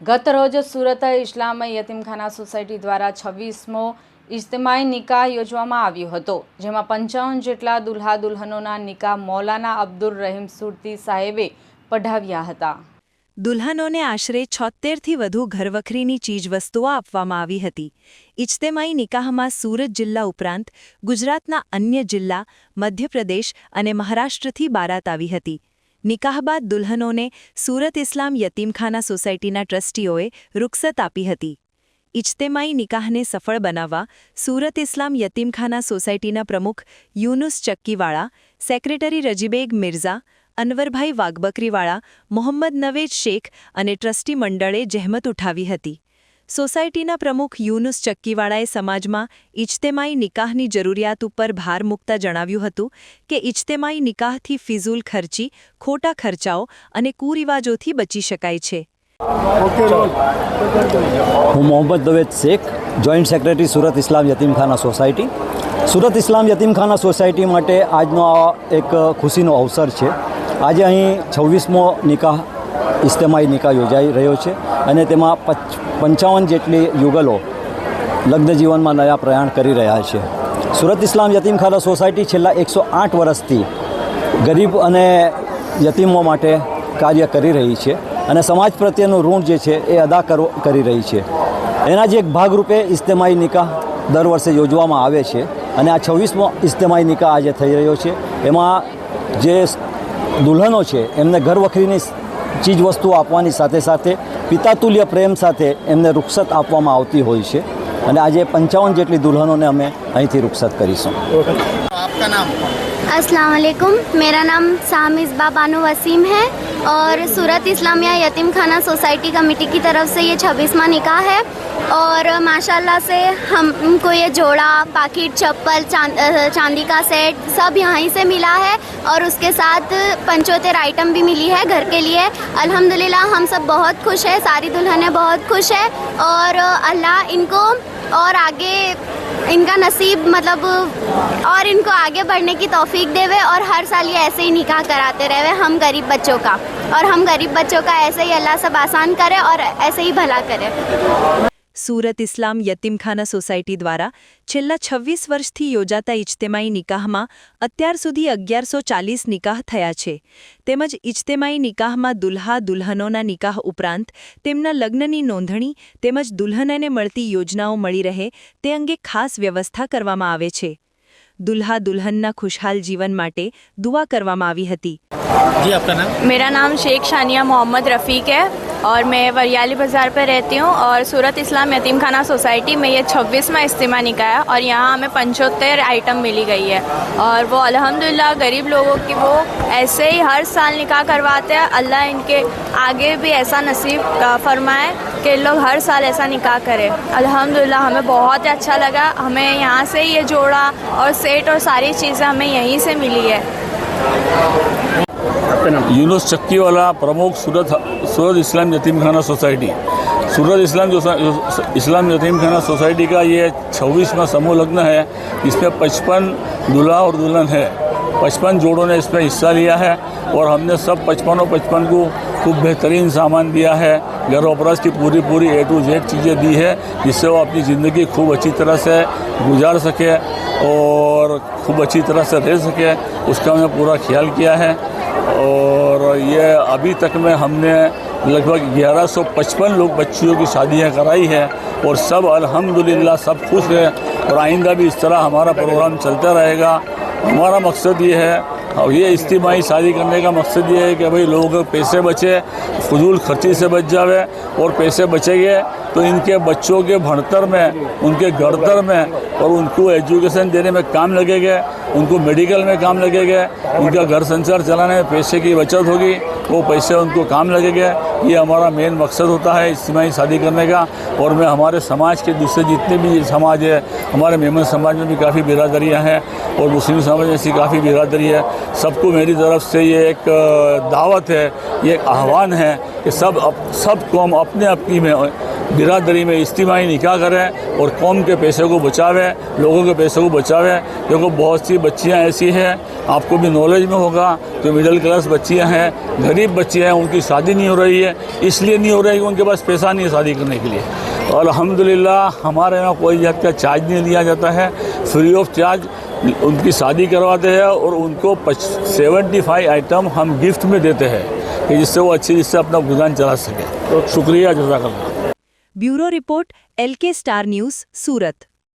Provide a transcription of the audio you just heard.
ગત રોજ સુરત ઇસ્લામ યતીમખાના સોસાયટી દ્વારા 26મો ઇજ્તિમાઈ નિકાહ યોજવામાં આવ્યો હતો, જેમાં 55 જેટલા દુલ્હા દુલ્હનોના નિકાહ મૌલાના અબ્દુર રહીમ સુરતી સાહેબે પઢાવ્યા હતા। દુલ્હનોને આશરે 76થી વધુ ઘરવખરીની ચીજવસ્તુઓ આપવામાં આવી હતી। ઇજ્તિમાઈ નિકાહમાં સુરત જિલ્લા ઉપરાંત ગુજરાતના અન્ય જિલ્લા, મધ્યપ્રદેશ અને મહારાષ્ટ્રથી બારાત આવી હતી। નિકાહ બાદ દુલ્હનોને સુરત ઇસ્લામ યતીમખાના સોસાયટીના ટ્રસ્ટીઓએ રૂખસત આપી હતી। ઇજ્તિમાઈ નિકાહને સફળ બનાવવા સુરત ઇસ્લામ યતીમખાના સોસાયટીના પ્રમુખ યુનુસ ચક્કીવાળા, સેક્રેટરી રજીબેગ મિર્ઝા, અનવરભાઈ વાઘબકરીવાળા, મોહમ્મદ નવેજ શેખ અને ટ્રસ્ટી મંડળે જહેમત ઉઠાવી હતી। સોસાયટીના પ્રમુખ યુનુસ ચક્કીવાળાએ સમાજમાં ઇજ્તિમાઈ નિકાહની જરૂરિયાત ઉપર ભાર મૂકતા જણાવ્યું હતું કે ઇજ્તિમાઈ નિકાહથી ફિઝૂલ ખર્ચી, ખોટા ખર્ચાઓ અને કુરિવાજોથી બચી શકાય છે। હું મોહમ્મદ નવેજ શેખ, જોઈન્ટ સેક્રેટરી સુરત ઇસ્લામ યતીમખાના સોસાયટી। સુરત ઇસ્લામ યતીમખાના સોસાયટી માટે આજનો આ એક ખુશીનો અવસર છે। આજે અહીં 26મો નિકાહ ઇજ્તિમાઈ નિકાહ યોજાઈ રહ્યો છે અને તેમાં 55 જેટલી યુગલો લગ્ન જીવનમાં નયા પ્રયાણ કરી રહ્યા છે। સુરત ઇસ્લામ યતીમખાના સોસાયટી છેલ્લા 108 વર્ષથી ગરીબ અને યતીમો માટે કાર્ય કરી રહી છે અને સમાજ પ્રત્યેનું ઋણ જે છે એ અદા કરી રહી છે। એના જ એક ભાગરૂપે ઇજ્તિમાઈ નિકાહ દર વર્ષે યોજવામાં આવે છે અને આ 26મો ઇજ્તિમાઈ નિકાહ આજે થઈ રહ્યો છે। એમાં જે દુલ્હનો છે એમને ઘરવખરીની ચીજવસ્તુઓ આપવાની સાથે સાથે પિતાતુલ્ય પ્રેમ સાથે એમને રૂખસત આપવામાં આવતી હોય છે અને આજે 55 જેટલી દુલ્હનોને અમે અહીંથી રૂખસત કરીશું। आपका नाम? अस्सलाम वालेकुम, मेरा नाम सामिज़बा बानो वसीम है और सूरत इस्लामिया यतीम खाना सोसाइटी कमेटी की तरफ से ये 26वां निकाह है और माशाल्लाह से हमको ये जोड़ा, पाकिट, चप्पल, चांदी का सेट सब यहाँ ही से मिला है और उसके साथ 75 आइटम भी मिली है घर के लिए। अल्हम्दुलिल्लाह हम सब बहुत खुश हैं, सारी दुल्हनें बहुत खुश हैं और अल्लाह इनको और आगे इनका नसीब मतलब और इनको आगे बढ़ने की तौफीक देवे और हर साल ये ऐसे ही निकाह कराते रहे हम गरीब बच्चों का, और हम गरीब बच्चों का ऐसे ही अल्लाह सब आसान करे और ऐसे ही भला करे। સુરત ઇસ્લામ યતીમખાના સોસાયટી દ્વારા છેલ્લા 26 વર્ષથી યોજાતા ઇજ્તિમાઈ નિકાહમાં અત્યાર સુધી 1140 નિકાહ થયા છે। તેમજ ઇજ્તિમાઈ નિકાહમાં દુલ્હા દુલ્હનોના નિકાહ ઉપરાંત તેમના લગ્નની નોંધણી તેમજ દુલ્હનને મળતી યોજનાઓ મળી રહે તે અંગે ખાસ વ્યવસ્થા કરવામાં આવે છે। दुल्हा दुल्हन खुशहाल जीवन माटे दुआ करवामा आवी हती। जी, आपका नाम? मेरा नाम शेख शानिया मोहम्मद रफ़ीक है और मैं वरियाली बाज़ार पर रहती हूँ और सूरत इस्लाम यतीम खाना सोसाइटी में ये 26वां इज्तिमा निकाह है और यहाँ हमें 75 आइटम मिली गई है और वो अल्हम्दुलिल्लाह गरीब लोगों की वो ऐसे ही हर साल निकाह करवाते हैं। अल्लाह इनके आगे भी ऐसा नसीब फरमाए कि लोग हर साल ऐसा निकाह करें। अल्हम्दुलिल्लाह हमें बहुत अच्छा लगा। हमें यहाँ से ये जोड़ा और सेट और सारी चीज़ें हमें यहीं से मिली है। यूनुस चक्कीवाला, प्रमुख सूरत इस्लाम यतीमखाना सोसाइटी। सूरत इस्लाम यतीमखाना सोसाइटी का ये 26वां समूह लग्न है। इसमें 55 दूल्हा और दुल्हन है। 55 जोड़ों ने इसमें हिस्सा लिया है और हमने सब 55 को खूब बेहतरीन सामान दिया है। घर वपराश की पूरी A to Z चीज़ें दी है जिससे वो अपनी ज़िंदगी खूब अच्छी तरह से गुजार सके और खूब अच्छी तरह से रह सके, उसका हमने पूरा ख्याल किया है। और ये अभी तक में हमने लगभग 1155 लोग बच्चियों की शादियाँ कराई है और सब अल्हम्दुलिल्लाह सब खुश है और आइंदा भी इस तरह हमारा प्रोग्राम चलता रहेगा। हमारा मकसद ये है और ये इज्तिमाई शादी करने का मकसद ये है कि भाई लोगों के पैसे बचे, फजूल खर्ची से बच जावे और पैसे बचेंगे तो इनके बच्चों के भणतर में, उनके गढ़तर में और उनको एजुकेशन देने में काम लगेगा, उनको मेडिकल में काम लगेगा, उनका घर संसार चलाने में पैसे की बचत होगी, वो पैसे उनको काम लगेगा। ये हमारा मेन मकसद होता है इज्तिमाई शादी करने का। और मैं हमारे समाज के दूसरे जितने भी समाज है, हमारे मेमन समाज में भी काफ़ी बिरादरियाँ हैं और मुस्लिम समाज में ऐसी काफ़ी बिरादरी है। सबको मेरी तरफ से ये एक दावत है, ये एक आह्वान है कि सब कौम अपने अपनी में बिरादरी में इज्तिमाई निकाह करें और कौम के पैसे को बचावे, लोगों के पैसे को बचावे। देखो बहुत सी बच्चियां ऐसी हैं, आपको भी नॉलेज में होगा, जो मिडिल क्लास बच्चियां हैं, गरीब बच्चियां हैं, उनकी शादी नहीं हो रही है। इसलिए नहीं हो रही है कि उनके पास पैसा नहीं है शादी करने के लिए। और अल्हम्दुलिल्लाह हमारे यहाँ कोई जात का चार्ज नहीं लिया जाता है, फ्री ऑफ चार्ज उनकी शादी करवाते हैं और उनको 75 आइटम हम गिफ्ट में देते हैं कि जिससे वो अच्छी जिससे अपना गुजान चला सके। तो शुक्रिया, जज़ाकल्लाह। Bureau report LK star news, सूरत।